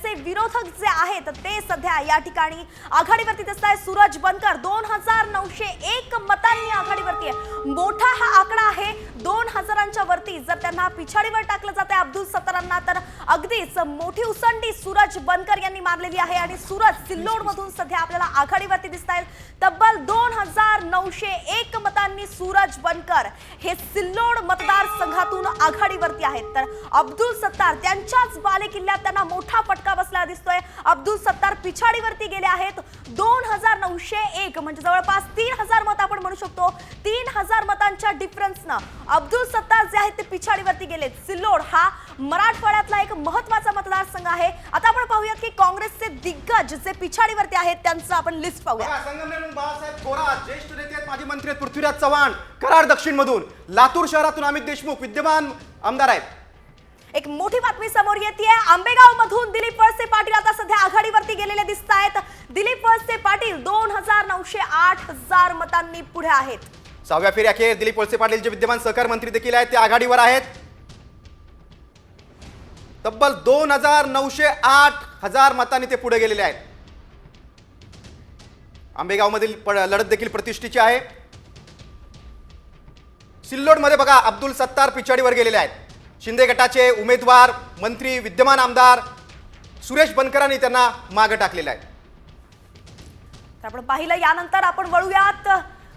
काँग्रेसचे विरोधक जे आहेत ते सध्या या ठिकाणी आघाडीवरती दिसत आहे। सूरज बनकर 2901 मतांनी आघाडीवरती आहे। मोठा हा आकडा आहे 2000च्या वरती। जर त्यांना पिछाडीवर टाकलं जाते अब्दुल सत्तारांना तर अगदीच मोठी उसंडी सूरज बनकर यांनी मारलेली आहे आणि सूरज सिल्लोड मधून सध्या आपल्याला आघाडीवरती दिसत आहेत। तब्बल 2901 मतांनी सूरज बनकर हे सिल्लोड मतदारसंघातून आघाडीवरती आहेत। तर अब्दुल सत्तार त्यांच्याच बालेकिल्ल्यात त्यांना मोठा फटका बसला दिसतोय। अब्दुल सत्तार पिछाडीवरती गेले आहेत 2901 म्हणजे जवळपास 3000 मत आपण म्हणू शकतो। 3000 मतांच्या डिफरन्सनं अब्दुल सत्तार जे आहेत ते पिछाडीवरती गेलेत। सिल्लोड हा मराठवाड्यातला एक महत्त्वाचा मतदारसंघ आहे। आता आपण पाहूयात की काँग्रेसचे दिग्गज जे पिछाडीवरती आहेत त्यांचं आपण लिस्ट पाहूया। संगमनेरहून बाळासाहेब थोरात, ज्येष्ठ नेते आहेत, माजी मंत्री आहेत पृथ्वीराज चव्हाण, कराड दक्षिण मधून, लातूर शहरातून अमित देशमुख विद्यमान आमदार आहेत। एक मोठी बातमी समोर येते। आंबेगाव मधून दिलीप वळसे पाटील आता सध्या आघाडीवरती गेलेले दिसत आहेत। दिलीप वळसे पाटील 2908 मतांनी पुढे आहेत। 6व्या फेरीअखेर दिलीप वळसे पाटील जे विद्यमान सहकार मंत्री देखील आहेत ते आघाडीवर आहेत। तब्बल 2908 मतांनी ते पुढे गेलेले आहेत। आंबेगाव मधील लढत देखील प्रतिष्ठेची आहे। सिल्लोड मध्ये बघा अब्दुल सत्तार पिछाडीवर गेलेले आहेत। शिंदे गटाचे उमेदवार मंत्री विद्यमान आमदार सुरेश बनकरांनी त्यांना मागे टाकलेले आहे। तर आपण पाहिलं यानंतर आपण वळूयात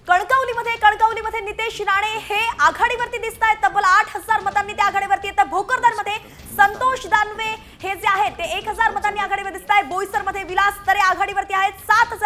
कणकवलीमध्ये नितेश राणे हे आघाडीवरती दिसत आहेत। तब्बल 8000 मतांनी ते आघाडीवरती येतात। भोकरदनमध्ये संतोष दानवे हे जे आहेत ते 1000 मतांनी आघाडीवर दिसत आहेत। बोईसरमध्ये विलास तरे आघाडीवरती आहेत।